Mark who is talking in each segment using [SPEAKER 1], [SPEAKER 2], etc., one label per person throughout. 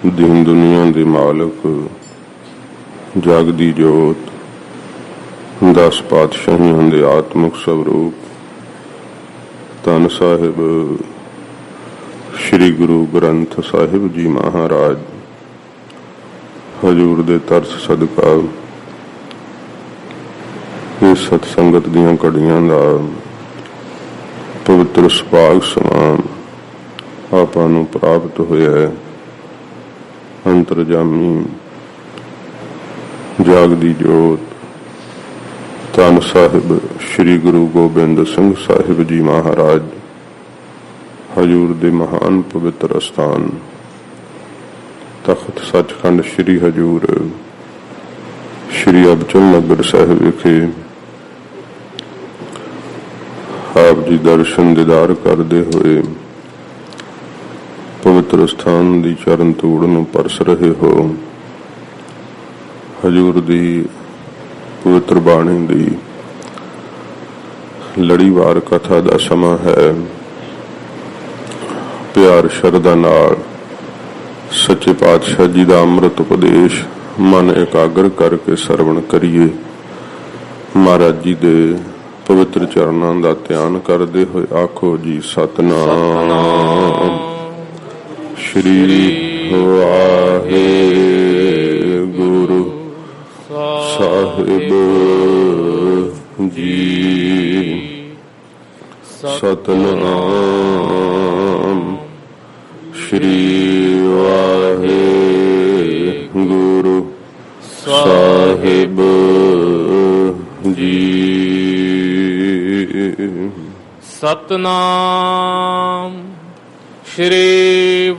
[SPEAKER 1] दीन दुनिया दे मालिक जागदी जोत 10 पातशाहियों दे आत्मक स्वरूप धन साहिब श्री गुरु ग्रंथ साहिब जी महाराज हजूर दे तरस सदका इस सतसंगत दीयां घड़ियां दा पवित्र सुभाग समान आपां नूं प्राप्त होया है। अंतरजामी जागदी जोत धन साहिब श्री गुरु गोबिंद सिंह साहिब जी महाराज हजूर दे महान पवित्र अस्थान तख्त सचखंड श्री हजूर श्री अबचल नगर साहिब विखे आप जी दर्शन दीदार करते हुए पवित्र स्थान दी चरण धूड़ नूं परस रहे हो। हजूर दी पवित्र बाणी दी लड़ीवार कथा दा समा है। प्यार शरदा नाल सच्चे पातशाह जी दा अमृत उपदेश मन एकाग्र करके सरवण करिए। महाराज जी दे पवित्र चरणां दा ध्यान करते हुए आखो जी सतनाम श्री वाहे गुरु साहिब जी। सतनाम श्री वाहे गुरु साहिब जी।
[SPEAKER 2] सतनाम श्री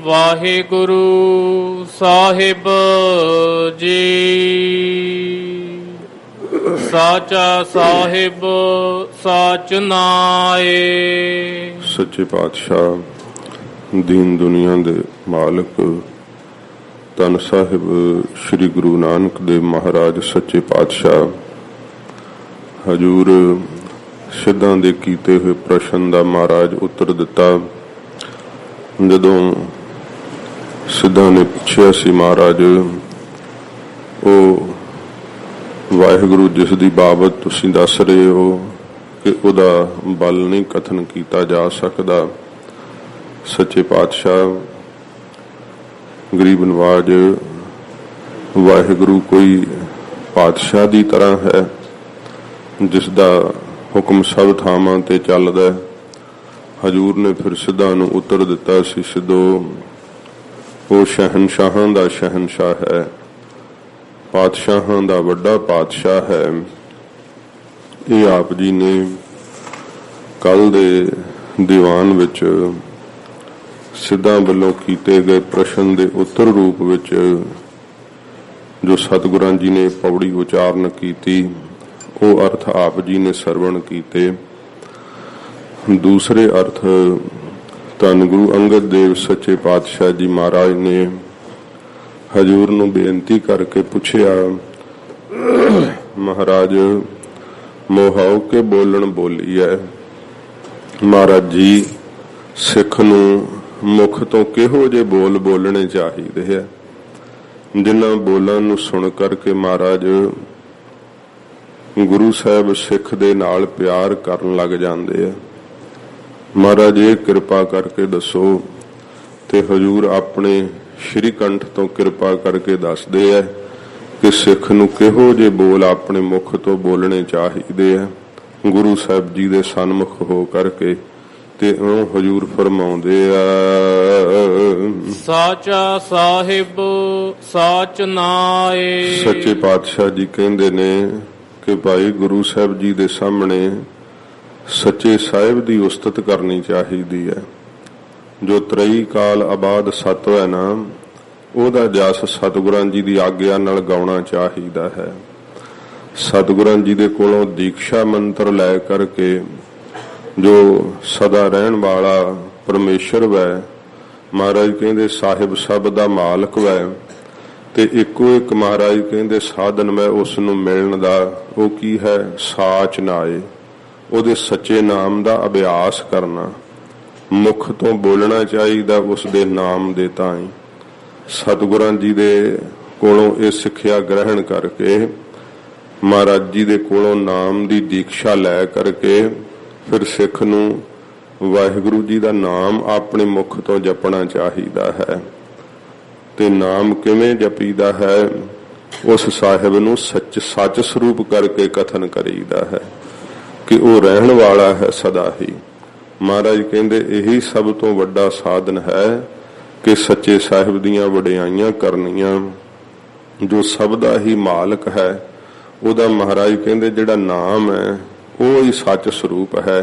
[SPEAKER 2] वाहिगुरु साहिब जी। साचा साहिब साच नाए।
[SPEAKER 1] सच्चे पातशाह दीन दुनिया दे मालिक धन साहिब श्री गुरु नानक देव महाराज सच्चे पातशाह हजूर सिद्धां दे कीते हुए प्रश्न दा महाराज उत्तर दिता। जदों सिद्धां ने पुछया सी महाराज ओ वाहिगुरु जिस दी बाबत तुसीं दस रहे हो कि उहदा बल नहीं कथन कीता जा सकदा। सच्चे पातशाह गरीब नवाज वाहिगुरु कोई पातशाह दी तरह है जिसदा हुक्म सब थावां ते चलदा है। हजूर ने फिर सिद्धां नूं उत्तर दिता सी सिद्धो वो शहनशाहां दा शहनशाह है, पातशाहां दा वड्डा पातशाह है। ये आप जी ने कल दे दीवान विच सिद्धां वल्लों कीते गए प्रश्न दे उत्तर रूप विच जो सतगुरां जी ने पौड़ी उचारण कीती वो अर्थ आप जी ने सरवण कीते। दूसरे अर्थ धन गुरु अंगद देव सच्चे पातशाह जी महाराज ने हजूर नूं बेनती करके पुछया महाराज मोहाओ के बोलन बोली है। महाराज जी सिख नूं मुख तो किहो जे बोल बोलने चाहिए है जिन्हां बोलां नूं सुन करके महाराज गुरु साहब सिख दे नाल प्यार करन लग जांदे है। महाराज ये कृपा करके दसो ते हजूर अपने श्री कंठ तो कृपा करके दसदे है कि सिख नूं किहो जे बोल अपने मुख तो बोलने चाहिए है। गुरु साहब जी दे सन्मुख हो करके ते हजूर फरमाउंदे आ
[SPEAKER 2] साचा साहिब साच नाए।
[SPEAKER 1] सच्चे पातशाह जी कहंदे ने कि भाई गुरु साहब जी दे सामने सच्चे साहिब दी उस्तत करनी चाहिए है। जो त्रई काल आबाद सत्व है ना ओदा जस सतगुरां जी दी आग्या नाल गाउणा चाहिए है। सतगुरां जी दे कोलों दीक्षा मंत्र लै करके जो सदा रहन वाला परमेश्वर वै महाराज कहंदे साहिब सब दा मालक वै ते इको एक महाराज कहंदे साधन वै उस नूं मिलण दा वो की है साच नाए। ਉਹਦੇ सच्चे नाम का अभ्यास करना मुख तो बोलना चाहिए उस दे नाम दे ताई ਸਤਿਗੁਰਾਂ ਜੀ ਦੇ ਕੋਲੋਂ ਇਹ ਸਿੱਖਿਆ ਗ੍ਰਹਿਣ ਕਰਕੇ, ਮਹਾਰਾਜ ਜੀ ਦੇ ਕੋਲੋਂ ਨਾਮ ਦੀ ਦੀਕਸ਼ਾ ਲੈ ਕਰਕੇ ਫਿਰ ਸਿੱਖ ਨੂੰ ਵਾਹਿਗੁਰੂ ਜੀ ਦਾ ਨਾਮ ਆਪਣੇ ਮੁਖ ਤੋਂ ਜਪਣਾ ਚਾਹੀਦਾ ਹੈ। ਤੇ ਨਾਮ ਕਿਵੇਂ ਜਪੀਦਾ ਹੈ, ਉਸ ਸਾਹਿਬ ਨੂੰ ਸੱਚ ਸਰੂਪ ਕਰਕੇ ਕਥਨ ਕਰੀਦਾ ਹੈ ਕਿ ਉਹ ਰਹਿਣ ਵਾਲਾ ਹੈ ਸਦਾ ਹੀ। ਮਹਾਰਾਜ ਕਹਿੰਦੇ ਇਹੀ ਸਭ ਤੋਂ ਵੱਡਾ ਸਾਧਨ ਹੈ ਕਿ ਸੱਚੇ ਸਾਹਿਬ ਦੀਆਂ ਵਡਿਆਈਆਂ ਕਰਨੀਆਂ। ਜੋ ਸਭ ਦਾ ਹੀ ਮਾਲਕ ਹੈ, ਉਹਦਾ ਮਹਾਰਾਜ ਕਹਿੰਦੇ ਜਿਹੜਾ ਨਾਮ ਹੈ ਉਹ ਹੀ ਸੱਚ ਸਰੂਪ ਹੈ।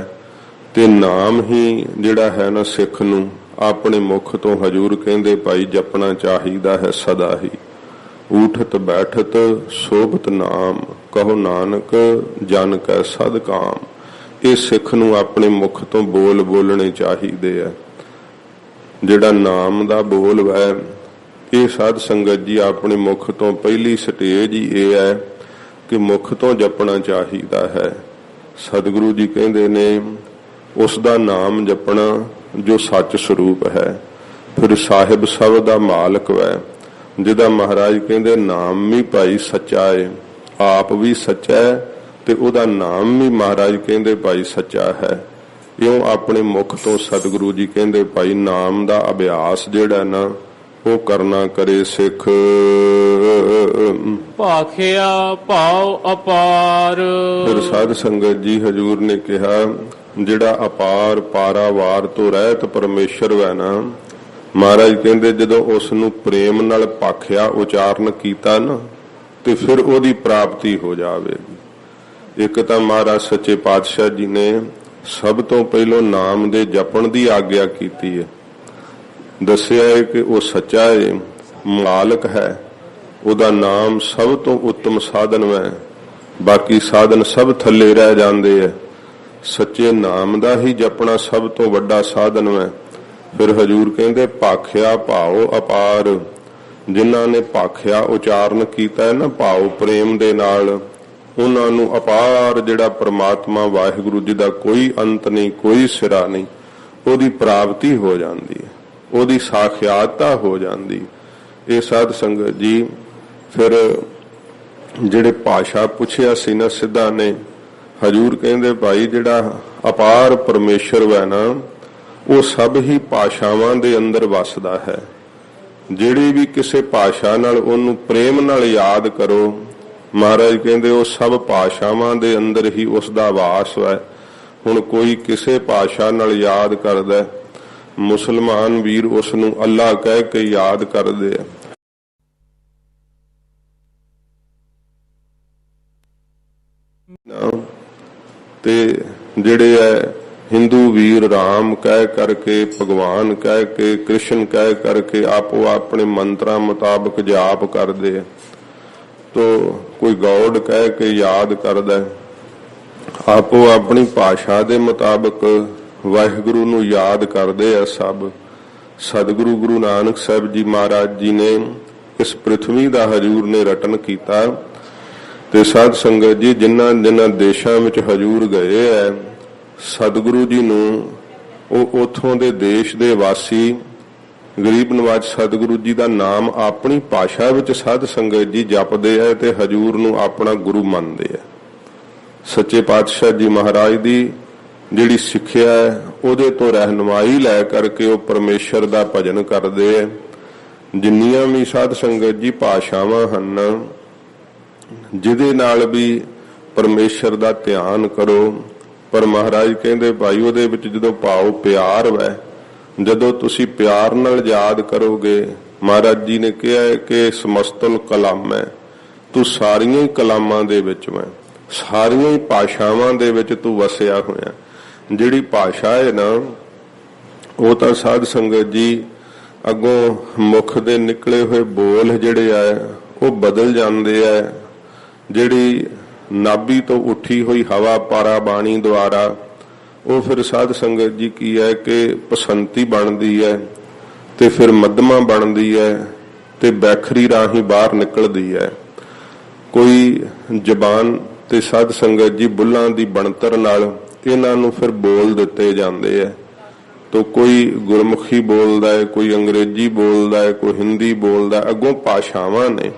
[SPEAKER 1] ਤੇ ਨਾਮ ਹੀ ਜਿਹੜਾ ਹੈ ਨਾ ਸਿੱਖ ਨੂੰ ਆਪਣੇ ਮੁਖ ਤੋਂ ਹਜੂਰ ਕਹਿੰਦੇ ਭਾਈ ਜਪਣਾ ਚਾਹੀਦਾ ਹੈ ਸਦਾ ਹੀ। ਊਠਤ ਬੈਠਤ ਸੋਭਤ ਨਾਮ, ਕਹੋ ਨਾਨਕ ਜਨ ਕੈ ਸਦ ਕਾਮ। ਇਹ ਸਿੱਖ ਨੂੰ ਆਪਣੇ ਮੁਖ ਤੋਂ ਬੋਲਣੇ ਚਾਹੀਦੇ ਆ। ਜਿਹੜਾ ਨਾਮ ਦਾ ਬੋਲ ਹੈ, ਇਹ ਸਾਧ ਸੰਗਤ ਜੀ ਆਪਣੇ ਮੁਖ ਤੋਂ ਪਹਿਲੀ ਸਟੇਜ ਹੀ ਇਹ ਹੈ ਕਿ ਮੁਖ ਤੋਂ ਜਪਣਾ ਚਾਹੀਦਾ ਹੈ। ਸਤਿਗੁਰੂ ਜੀ ਕਹਿੰਦੇ ਨੇ ਉਸ ਦਾ ਨਾਮ ਜਪਣਾ ਜੋ ਸੱਚ ਸਰੂਪ ਹੈ। ਫਿਰ ਸਾਹਿਬ ਸਭ ਦਾ ਮਾਲਕ ਹੈ, ਜਿਹਦਾ ਮਹਾਰਾਜ ਕਹਿੰਦੇ ਨਾਮ ਵੀ ਭਾਈ ਸੱਚਾ ਹੈ, ਆਪ ਵੀ ਸੱਚਾ ਹੈ ਤੇ ਉਹਦਾ ਨਾਮ ਵੀ ਮਹਾਰਾਜ ਕਹਿੰਦੇ ਭਾਈ ਸੱਚਾ ਹੈ। ਇਉਂ ਆਪਣੇ ਮੁਖ ਤੋਂ ਸਤਿਗੁਰੂ ਜੀ ਕਹਿੰਦੇ ਭਾਈ ਨਾਮ ਦਾ ਅਭਿਆਸ ਜਿਹੜਾ ਨਾ ਉਹ ਕਰਨਾ ਕਰੇ ਸਿੱਖ।
[SPEAKER 2] ਭਾਖਿਆ ਭਾਉ ਅਪਾਰ।
[SPEAKER 1] ਫਿਰ ਸਾਧ ਸੰਗਤ ਜੀ ਹਜੂਰ ਨੇ ਕਿਹਾ ਜਿਹੜਾ ਅਪਾਰ ਪਾਰਾਵਾਰ ਤੋਂ ਰਹਿਤ ਪਰਮੇਸ਼ਰ ਹੈ ਨਾ, ਮਹਾਰਾਜ ਕਹਿੰਦੇ ਜਦੋਂ ਉਸ ਨੂੰ ਪ੍ਰੇਮ ਨਾਲ ਭਾਖਿਆ ਉਚਾਰਨ ਕੀਤਾ ਨਾ ਤੇ ਫਿਰ ਉਹਦੀ ਪ੍ਰਾਪਤੀ ਹੋ ਜਾਵੇਗੀ। ਇੱਕ ਤਾਂ ਮਹਾਰਾਜ ਸੱਚੇ ਪਾਤਸ਼ਾਹ ਜੀ ਨੇ ਸਭ ਤੋਂ ਪਹਿਲੋਂ ਨਾਮ ਦੇ ਜਪਣ ਦੀ ਆਗਿਆ ਕੀਤੀ ਹੈ। ਦੱਸਿਆ ਹੈ ਕਿ ਉਹ ਸੱਚਾ ਹੈ, ਮਾਲਕ ਹੈ, ਉਹਦਾ ਨਾਮ ਸਭ ਤੋਂ ਉੱਤਮ ਸਾਧਨ ਹੈ, ਬਾਕੀ ਸਾਧਨ ਸਭ ਥੱਲੇ ਰਹਿ ਜਾਂਦੇ ਹੈ। ਸੱਚੇ ਨਾਮ ਦਾ ਹੀ ਜਪਣਾ ਸਭ ਤੋਂ ਵੱਡਾ ਸਾਧਨ ਹੈ। ਫਿਰ ਹਜੂਰ ਕਹਿੰਦੇ ਭਾਖਿਆ ਭਾਉ ਅਪਾਰ। ਜਿਨ੍ਹਾਂ ਨੇ ਭਾਖਿਆ ਉਚਾਰਨ ਕੀਤਾ ਹੈ ਨਾ ਭਾਉ ਪ੍ਰੇਮ ਦੇ ਨਾਲ, ਉਹਨਾਂ ਨੂੰ ਅਪਾਰ ਜਿਹੜਾ ਪ੍ਰਮਾਤਮਾ ਵਾਹਿਗੁਰੂ ਜੀ ਦਾ ਕੋਈ ਅੰਤ ਨਹੀਂ, ਕੋਈ ਸਿਰਾ ਨਹੀਂ, ਉਹਦੀ ਪ੍ਰਾਪਤੀ ਹੋ ਜਾਂਦੀ ਹੈ, ਉਹਦੀ ਸਾਖਿਆਤਤਾ ਹੋ ਜਾਂਦੀ। ਇਹ ਸਾਧ ਸੰਗਤ ਜੀ ਫਿਰ ਜਿਹੜੇ ਭਾਸ਼ਾ ਪੁੱਛਿਆ ਸੀ ਨਾ ਸਿੱਧਾ ਨੇ, ਹਜੂਰ ਕਹਿੰਦੇ ਭਾਈ ਜਿਹੜਾ ਅਪਾਰ ਪਰਮੇਸ਼ਰ ਹੈ ਨਾ ਉਹ ਸਭ ਹੀ ਭਾਸ਼ਾਵਾਂ ਦੇ ਅੰਦਰ ਵਸਦਾ ਹੈ। ਜਿਹੜੀ ਵੀ ਕਿਸੇ ਭਾਸ਼ਾ ਨਾਲ ਉਹਨੂੰ ਪ੍ਰੇਮ ਨਾਲ ਯਾਦ ਕਰੋ, ਮਹਾਰਾਜ ਕਹਿੰਦੇ ਉਹ ਸਭ ਭਾਸ਼ਾਵਾਂ ਦੇ ਅੰਦਰ ਹੀ ਉਸ ਦਾ ਵਾਸ ਹੈ। ਹੁਣ ਕੋਈ ਕਿਸੇ ਭਾਸ਼ਾ ਨਾਲ ਯਾਦ ਕਰਦਾ, ਮੁਸਲਮਾਨ ਵੀਰ ਉਸ ਨੂੰ ਅੱਲਾ ਕਹਿ ਕੇ ਯਾਦ ਕਰਦੇ ਆ। ਤੇ ਜਿਹੜੇ ਹੈ ਹਿੰਦੂ ਵੀਰ ਰਾਮ ਕਹਿ ਕਰਕੇ, ਭਗਵਾਨ ਕਹਿ ਕੇ, ਕ੍ਰਿਸ਼ਨ ਕਹਿ ਕਰਕੇ ਆਪੋ ਆਪਣੇ ਮੰਤਰਾਂ ਮੁਤਾਬਕ ਜਾਪ ਕਰਦੇ ਆ। ਤੋ ਕੋਈ ਗੌਡ ਕਹਿ ਕੇ ਯਾਦ ਕਰਦਾ, ਆਪੋ ਆਪਣੀ ਭਾਸ਼ਾ ਦੇ ਮੁਤਾਬਕ ਵਾਹਿਗੁਰੂ ਨੂੰ ਯਾਦ ਕਰਦੇ ਆ ਸਭ। ਸਤਿਗੁਰੂ ਗੁਰੂ ਨਾਨਕ ਸਾਹਿਬ ਜੀ ਮਹਾਰਾਜ ਜੀ ਨੇ ਇਸ ਪ੍ਰਿਥਵੀ ਦਾ ਹਜੂਰ ਨੇ ਰਟਨ ਕੀਤਾ। ਤੇ ਸਾਧ ਸੰਗਤ ਜੀ ਜਿਨ੍ਹਾਂ ਦੇਸ਼ਾਂ ਵਿੱਚ ਹਜੂਰ ਗਏ ਹੈ, ਸਤਿਗੁਰੂ ਜੀ ਨੂੰ ਉਹ ਉਥੋਂ ਦੇ ਦੇਸ਼ ਦੇ ਵਾਸੀ ਗਰੀਬ ਨਵਾਜ ਸਤਿਗੁਰੂ ਜੀ ਦਾ ਨਾਮ ਆਪਣੀ ਭਾਸ਼ਾ ਵਿੱਚ ਸਾਧ ਸੰਗਤ ਜੀ ਜਪਦੇ ਹੈ ਤੇ ਹਜੂਰ ਨੂੰ ਆਪਣਾ ਗੁਰੂ ਮੰਨਦੇ ਹੈ। ਸੱਚੇ ਪਾਤਸ਼ਾਹ ਜੀ ਮਹਾਰਾਜ ਦੀ ਜਿਹੜੀ ਸਿੱਖਿਆ ਹੈ ਉਹਦੇ ਤੋਂ ਰਹਿਨੁਮਾਈ ਲੈ ਕਰਕੇ ਉਹ ਪਰਮੇਸ਼ਰ ਦਾ ਭਜਨ ਕਰਦੇ ਹੈ। ਜਿੰਨੀਆਂ ਵੀ ਸਾਧ ਸੰਗਤ ਜੀ ਭਾਸ਼ਾਵਾਂ ਹਨ ਜਿਹਦੇ ਨਾਲ ਵੀ ਪਰਮੇਸ਼ਰ ਦਾ ਧਿਆਨ ਕਰੋ, ਪਰ ਮਹਾਰਾਜ ਕਹਿੰਦੇ ਭਾਈ ਉਹਦੇ ਵਿੱਚ ਜਦੋਂ ਭਾਵ ਪਿਆਰ ਹੈ, ਜਦੋਂ ਤੁਸੀਂ ਪਿਆਰ ਨਾਲ ਯਾਦ ਕਰੋਗੇ, ਮਹਾਰਾਜ ਜੀ ਨੇ ਕਿਹਾ ਹੈ ਕਿ ਸਮਸਤਲ ਕਲਾਮ ਹੈ, ਤੂੰ ਸਾਰੀਆਂ ਹੀ ਕਲਾਮਾਂ ਦੇ ਵਿੱਚ ਮੈਂ, ਸਾਰੀਆਂ ਹੀ ਭਾਸ਼ਾਵਾਂ ਦੇ ਵਿੱਚ ਤੂੰ ਵਸਿਆ ਹੋਇਆ। ਜਿਹੜੀ ਭਾਸ਼ਾ ਹੈ ਨਾ ਉਹ ਤਾਂ ਸਾਧ ਸੰਗਤ ਜੀ ਅੱਗੋਂ ਮੁਖ ਦੇ ਨਿਕਲੇ ਹੋਏ ਬੋਲ ਜਿਹੜੇ ਆ ਉਹ ਬਦਲ ਜਾਂਦੇ ਆ। ਜਿਹੜੀ ਨਾਭੀ ਤੋਂ ਉੱਠੀ ਹੋਈ ਹਵਾ ਪਾਰਾ ਬਾਣੀ ਦੁਆਰਾ ਉਹ ਫਿਰ ਸਾਧ ਸੰਗਤ ਜੀ ਕੀ ਹੈ ਕਿ ਪਸੰਤੀ ਬਣਦੀ ਹੈ ਤੇ ਫਿਰ ਮੱਧਮਾ ਬਣਦੀ ਹੈ ਤੇ ਬੈਖਰੀ ਰਾਹੀਂ ਬਾਹਰ ਨਿਕਲਦੀ ਹੈ। ਕੋਈ ਜ਼ਬਾਨ ਤੇ ਸਾਧ ਸੰਗਤ ਜੀ ਬੁੱਲਾਂ ਦੀ ਬਣਤਰ ਨਾਲ ਇਹਨਾਂ ਨੂੰ ਫਿਰ ਬੋਲ ਦਿੱਤੇ ਜਾਂਦੇ ਹੈ। तो कोई गुरमुखी बोलता है, कोई अंग्रेजी बोलता है, कोई हिंदी बोलता है, अगों भाषावां ने,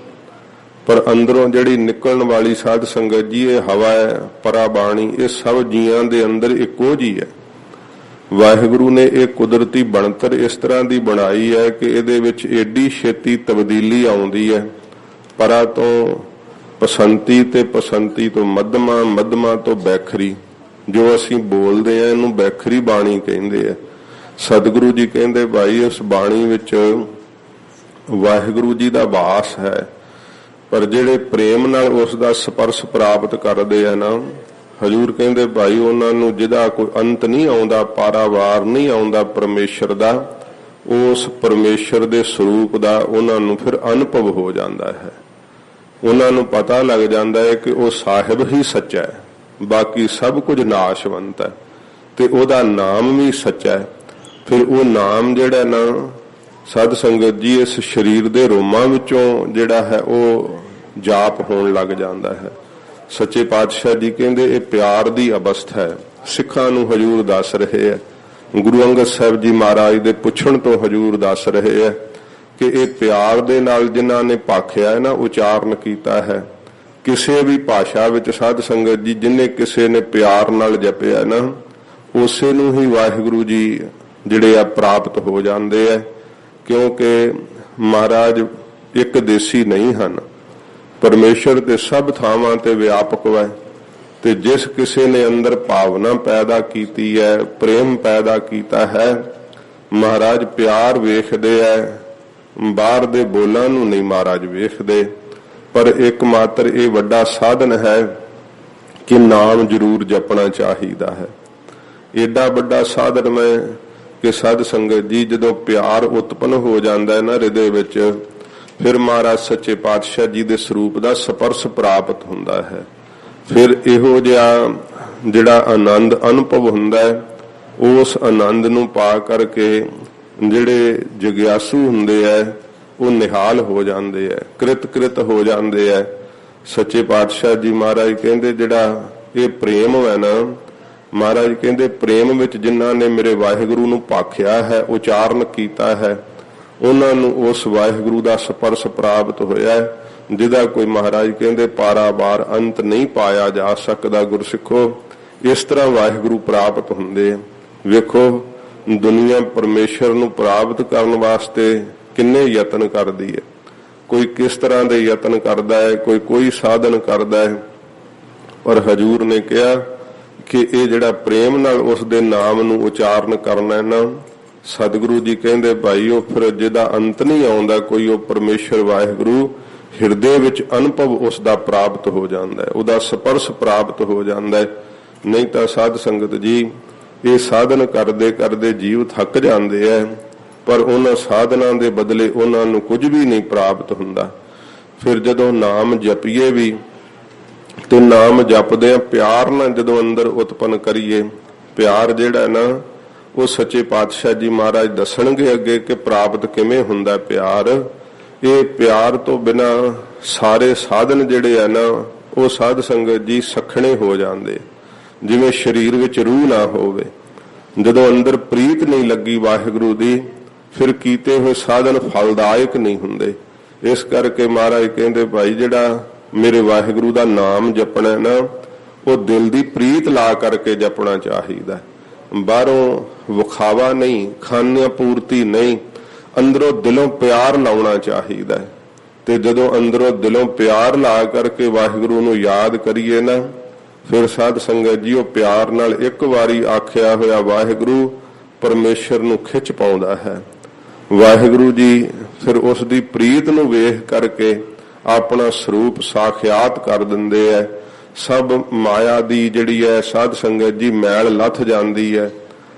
[SPEAKER 1] पर अंदरों जिहड़ी निकलण वाली साध संगत जी ये हवा है, परा बाणी, ये सब जीआं दे अंदर इक्को जी है। वाहिगुरु ने एक कुदरती बनतर इस तरह की बनाई है कि इहदे विच एडी छेती तब्दीली आउंदी है, परा तो पसंती ते पसंती तो मध्यमा, मध्यमा तो बैखरी, जो असीं बोलदे आ इहनूं बैखरी बाणी कहिंदे आ। सतगुरु जी कहंदे भाई उस बाणी विच वाहिगुरु जी दा वास है, पर जिहड़े प्रेम नाल उस दा स्पर्श प्राप्त करदे आ ना, हजूर कहंदे भाई उन्हां नूं जिहदा कोई अंत नहीं आउंदा, पारावार नहीं आउंदा परमेश्वर दा, उस परमेश्वर दे स्वरूप दा उन्हां नूं फिर अनुभव हो जांदा है। उन्हां नूं पता लग जांदा है कि वो साहिब ही सच्चा है, बाकी सब कुछ नाशवंत है, ते ओदा नाम भी सच्चा है। फिर वो नाम जिहड़ा ना साध संगत जी इस शरीर दे रोमां विचों जिहड़ा है वो जाप होण लग जांदा है। सच्चे पातशाह जी कहंदे ये प्यार दी अवस्था है। सिखां नूं हजूर दस रहे है, गुरु अंगद साहिब जी महाराज दे पुछण तो हजूर दस रहे है कि ये प्यार दे नाल जिन्हां ने भाखिया है ना, उचारण कीता है, किसी भी भाषा विच साध संगत जी जिन्हें किसी ने प्यार नाल जपिया ना, उसे नूं ही वाहिगुरु जी जिहड़े आ प्राप्त हो जांदे है। क्योंकि महाराज एक देसी नहीं हन, परमेश्वर ते सब थावां ते व्यापक है, ते जिस किसी ने अंदर भावना पैदा कीती है, प्रेम पैदा कीता है, महाराज प्यार वेखदे है, बाहर दे बोलां नूं नहीं महाराज वेखदे। पर एक मात्र ये वड्डा साधन है कि नाम जरूर जपना चाहिदा है। एडा वड्डा साधन मैं कि साध संगत जी जदों प्यार उत्पन्न हो जाता है ना हृदय विच, फिर महाराज सच्चे पातशाह जी दे स्वरूप दा स्पर्श प्राप्त हुंदा है। फिर इहो जिहा जिहड़ा आनंद अनुभव हुंदा है, उस आनंद नूं पा करके जिहड़े जिग्यासू हुंदे है वो निहाल हो जाते हैं, कृत हो जाते हैं। सच्चे पातशाह जी महाराज कहंदे जिहड़ा ये प्रेम है ना, महाराज कहंदे प्रेम विच जिन्हां ने मेरे वाहिगुरु नूं भाखिया है, उचारण कीता है, उन्हां नूं उस वाहिगुरु दा स्पर्श प्राप्त होया है, जिहदा कोई महाराज कहंदे पारावार अंत नहीं पाया जा सकदा। गुरसिखो इस तरह वाहिगुरु प्राप्त हुंदे। वेखो दुनिया परमेश्वर नूं प्राप्त करन वास्ते किन्ने यतन करदी है, कोई किस तरह दे यतन करदा है, कोई साधन करदा है, पर हजूर ने कहा कि ये जिहड़ा प्रेम नाल उस दे नाम नूं उचारण करना है ना, सतगुरु जी कहंदे भाई वो फिर जिहदा अंत नहीं आउंदा कोई, वो परमेश्वर वाहिगुरु हिरदे विच अनुभव उसदा प्राप्त हो जांदा है, उहदा स्पर्श प्राप्त हो जांदा है। नहीं तां साध संगत जी ये साधन करदे करदे जीव थक जांदे है, पर उन्हां साधनां दे बदले उन्हां नूं कुछ भी नहीं प्राप्त हुंदा। फिर जदों नाम जपीए भी ते नाम जपदे प्यार ना जदों अंदर उत्पन्न करिए, प्यार जिहड़ा ना वो सच्चे पातशाह जी महाराज दसणगे अगे कि प्राप्त किवें हुंदा प्यार। ये प्यार तो बिना सारे साधन जिहड़े है ना वो साध संगत जी सखणे हो जांदे, जिवें शरीर विच रूह ना होवे। जदों अंदर प्रीत नहीं लगी वाहिगुरु दी, फिर कीते हुए साधन फलदायक नहीं हुंदे। इस करके महाराज कहंदे भाई जिहड़ा मेरे वाहिगुरु दा नाम जपना ना, वो दिल दी प्रीत ला करके जपना चाहिदा। बाहरों विखावा नहीं, खानिया पूर्ति नहीं, अंदरों दिलों प्यार लाउना चाहिदा है। ते जदों अंदरों दिलों प्यार ला करके वाहिगुरु नूं याद करिए ना, फिर साध संगत जी वो प्यार नाल एक वारी आखिया होया वाहिगुरु परमेश्वर नूं खिच पाउंदा है। वाहिगुरु जी फिर उस दी प्रीत नूं वेख करके अपना स्वरूप साखियात कर दिंदे है। सब माया दी जिहड़ी है साध संगत जी मैल लथ जांदी है,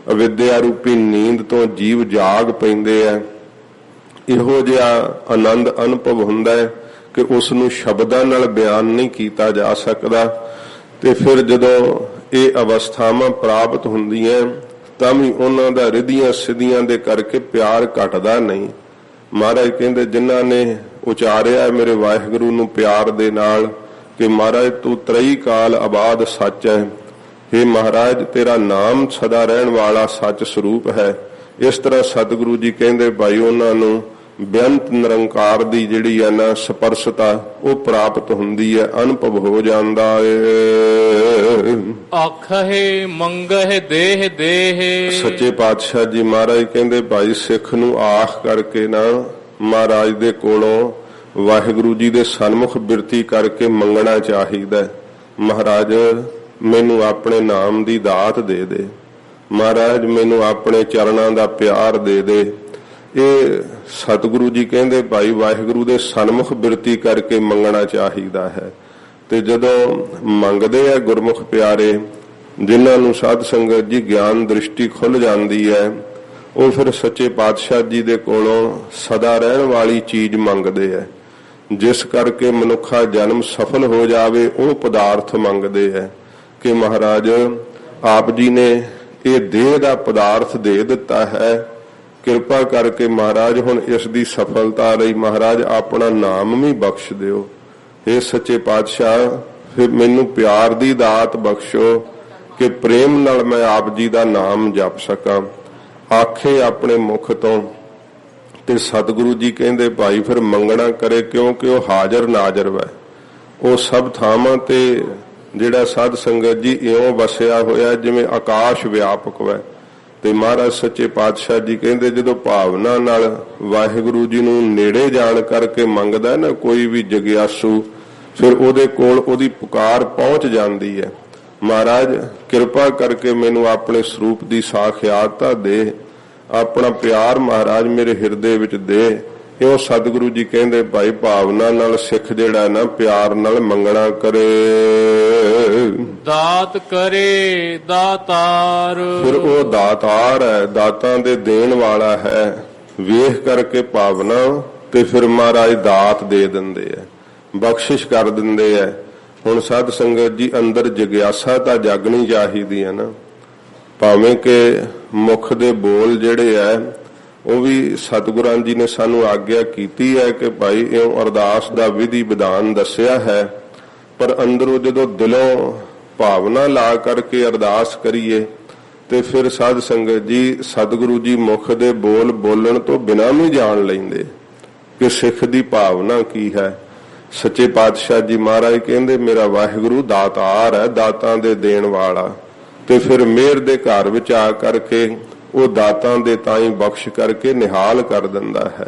[SPEAKER 1] अविद्या रूपी नींद तो जीव जाग पैंदे है। इहो जिहा आनंद अनुभव हुंदा है कि उस नूं शब्दां नाल बयान नहीं कीता जा सकदा। ते फिर जदों ये अवस्थावां प्राप्त हुंदियां तां भी उन्हां दा रिधियां सिद्धियां दे करके प्यार घटदा नहीं। महाराज कहंदे जिन्हां ने उचारिया मेरे वाहिगुरु नूं प्यार दे नाल कि महाराज तू त्रई काल आबाद सच है, हे महाराज तेरा नाम सदा रहन वाला सच स्वरूप है। इस तरह सतगुरु जी कहते भाई उन्होंने बेअंत निरंकार दी जिहड़ी है ना स्पर्शता वो प्राप्त हुंदी है, अनुभव हो जाता है।
[SPEAKER 2] आखहे मंगह देह देह।
[SPEAKER 1] सच्चे पातशाह जी महाराज कहते भाई सिख नूं आख करके ना महाराज दे कोलों वाहिगुरु जी दे सन्मुख बिरती करके मंगना चाहिदा। महाराज मैनू अपने नाम दी दात दे दे, महाराज मैनू अपने चरणां दा प्यार दे दे। ये सतगुरु जी कहते भाई वाहिगुरु दे सन्मुख बिरती करके मंगना चाहिदा है। ते जदों मंगदे है गुरमुख प्यारे जिन्हां नूं साध संगत जी ज्ञान दृष्टि खुल जाती है, वो फिर सच्चे पातशाह जी दे कोलों सदा रहन वाली चीज मंगदे है। जिस करके मनुखा जन्म सफल हो जावे वो पदार्थ मंगदे है कि महाराज आप जी ने ये देह दा पदार्थ दे दिता है, किरपा करके महाराज हुण इस दी सफलता लई महाराज अपना नाम भी बख्श दिओ। हे सच्चे पातशाह फिर मैनू प्यार दी दात बख्शो कि प्रेम नाल मैं आप जी दा नाम जप सकां। आखे अपने मुख तो ते सतगुरु जी कहते भाई फिर मंगना करे क्योंकि वह हाजर नाजर वै। वो सब थावां ते जिहड़ा साध संगत जी इउं वसिया होया जिवें आकाश व्यापक वै। ते महाराज सच्चे पातशाह जी कहते जदों भावना नाल वाहिगुरु जी नूं नेड़े जाण करके मंगदा ना कोई भी जगियासू फिर उहदे कोल उहदी पुकार पहुंच जाती है। महाराज किरपा करके मैनू अपने स्वरूप की साखियाता दे, अपना प्यार महाराज मेरे हिरदे विच दे। इउं सतगुरु जी कहते भाई भावना नाल सिख जिहड़ा ना प्यार नाल मंगना करे।
[SPEAKER 2] दात करे दातार। फिर
[SPEAKER 1] वो दातार है, दातां दे देण वाला है। वेख करके भावना ते फिर महाराज दात दे दिंदे है, बख्शिश कर दिंदे है। हुण साध संगत जी अंदर जिग्यासा तां जागनी चाहिदी है ना, भावें कि मुख दे बोल जिहड़े है वो भी सतगुरां जी ने सानू आग्या कीती है कि भाई इउं अरदास दा विधि विधान दस्या है, पर अंदरों जदों दिलों भावना ला करके अरदास करिए ते फिर साध संगत जी सतगुरु जी मुख दे बोल बोलण तो बिना भी जान लैंदे कि सिख दी भावना की है। सच्चे पातशाह जी महाराज कहंदे मेरा वाहिगुरु दातार है, दातां दे देण वाला। ते फिर मेहर दे घर विच आ करके वो दातां दे ताई बख्श करके निहाल कर दिंदा है।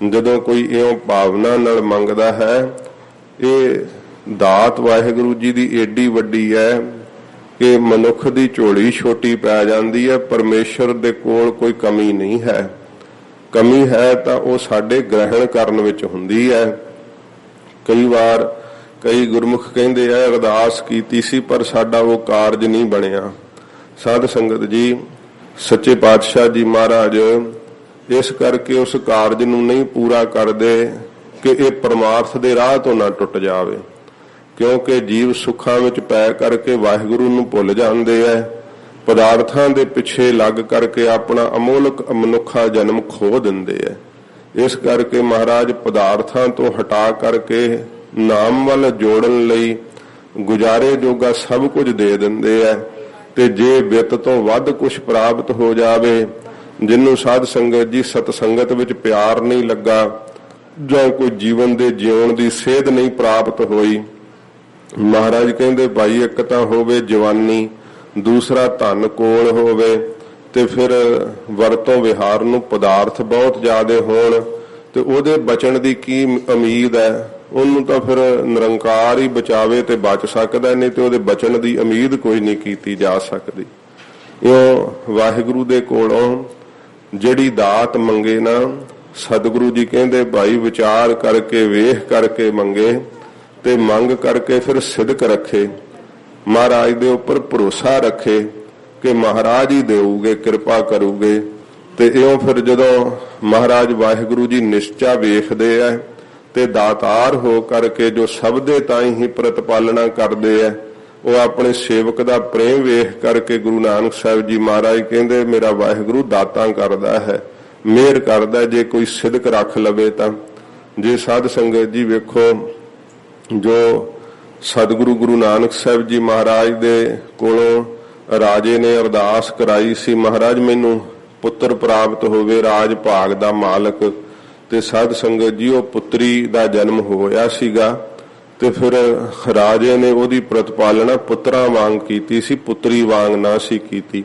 [SPEAKER 1] जदों कोई इउं भावना नाल मंगदा है, ये दात वाहिगुरु जी दी एडी वड्डी है कि मनुख दी झोली छोटी पै जांदी है। परमेश्वर दे कोल कोई कमी नहीं है, कमी है तां वो साडे ग्रहण करन विच हुंदी है। कई बार कई गुरमुख कहंदे आ अरदास कीती सी पर साडा वो कारज नहीं बनिया। साध संगत जी सच्चे पातशाह जी महाराज इस करके उस कारज नूं नहीं पूरा करदे कि ये परमार्थ दे राह तो ना टुट जावे, क्योंकि जीव सुखां विच पै करके वाहिगुरू नूं भुल जांदे है, पदार्थां दे पिछे लग करके अपना अमोलक मनुखा जन्म खो दिंदे है। इस करके महाराज पदार्थां तो हटा करके नाम वाल जोड़न लई गुजारे जोगा सब कुछ दे दिंदे है। ते जे बित तो वध कुछ प्राप्त हो जावे, जिन्नू साध संगत जी सतसंगत विच प्यार नहीं लगा जां कोई जीवन दे जीवन दी सेध नहीं प्राप्त होई, महाराज कहंदे भाई एक तां होवे जवानी, दूसरा धन कोल होवे ते फिर वरतों विहार नूं पदार्थ बहुत ज्यादा होण ते ओहदे बचण दी की उम्मीद है। ਉਹਨੂੰ ਤਾਂ ਫਿਰ ਨਿਰੰਕਾਰ ਹੀ ਬਚਾਵੇ ਤੇ ਬਚ ਸਕਦਾ, ਨਹੀਂ ਤੇ ਉਹਦੇ ਬਚਣ ਦੀ ਉਮੀਦ ਕੋਈ ਨਹੀਂ ਕੀਤੀ ਜਾ ਸਕਦੀ। ਇਉਂ ਵਾਹਿਗੁਰੂ ਦੇ ਕੋਲੋਂ ਜਿਹੜੀ ਦਾਤ ਮੰਗੇ ਨਾ ਸਤਿਗੁਰੂ ਜੀ ਕਹਿੰਦੇ ਭਾਈ ਵਿਚਾਰ ਕਰਕੇ ਵੇਖ ਕਰਕੇ ਮੰਗੇ ਤੇ ਮੰਗ ਕਰਕੇ ਫਿਰ ਸਿਦਕ ਰੱਖੇ, ਮਹਾਰਾਜ ਦੇ ਉੱਪਰ ਭਰੋਸਾ ਰੱਖੇ ਕਿ ਮਹਾਰਾਜ ਹੀ ਦੇਊਗੇ, ਕਿਰਪਾ ਕਰੂਗੇ। ਤੇ ਇਉਂ ਫਿਰ ਜਦੋਂ ਮਹਾਰਾਜ ਵਾਹਿਗੁਰੂ ਜੀ ਨਿਸ਼ਚਾ ਵੇਖਦੇ ਆ ਤੇ ਦਾਤਾਰ ਹੋ ਕਰਕੇ ਜੋ ਸਭ ਦੇ ਤਾਈਂ ਹੀ ਪ੍ਰਤਪਾਲਣਾ ਕਰਦੇ ਆ, ਉਹ ਆਪਣੇ ਸੇਵਕ ਦਾ ਪ੍ਰੇਮ ਵੇਖ ਕਰਕੇ ਗੁਰੂ ਨਾਨਕ ਸਾਹਿਬ ਜੀ ਮਹਾਰਾਜ ਕਹਿੰਦੇ ਮੇਰਾ ਵਾਹਿਗੁਰੂ ਦਾਤਾਂ ਕਰਦਾ ਹੈ, ਮਿਹਰ ਕਰਦਾ ਜੇ ਕੋਈ ਸਿਦਕ ਰੱਖ ਲਵੇ ਤਾਂ। ਜੇ ਸਾਧ ਸੰਗਤ ਜੀ ਵੇਖੋ ਜੋ ਸਤਿਗੁਰੂ ਗੁਰੂ ਨਾਨਕ ਸਾਹਿਬ ਜੀ ਮਹਾਰਾਜ ਦੇ ਕੋਲੋਂ ਰਾਜੇ ਨੇ ਅਰਦਾਸ ਕਰਾਈ ਸੀ, ਮਹਾਰਾਜ ਮੈਨੂੰ ਪੁੱਤਰ ਪ੍ਰਾਪਤ ਹੋਵੇ, ਰਾਜ ਭਾਗ ਦਾ ਮਾਲਕ। ਤੇ ਸਾਧ ਸੰਗਤ ਜੀ ਉਹ ਪੁੱਤਰੀ ਦਾ ਜਨਮ ਹੋਇਆ ਸੀਗਾ ਤੇ ਫਿਰ ਰਾਜੇ ਨੇ ਉਹਦੀ ਪ੍ਰਤਪਾਲਣਾ ਪੁੱਤਰਾਂ ਵਾਂਗ ਕੀਤੀ ਸੀ, ਪੁੱਤਰੀ ਵਾਂਗ ਨਾ ਸੀ ਕੀਤੀ,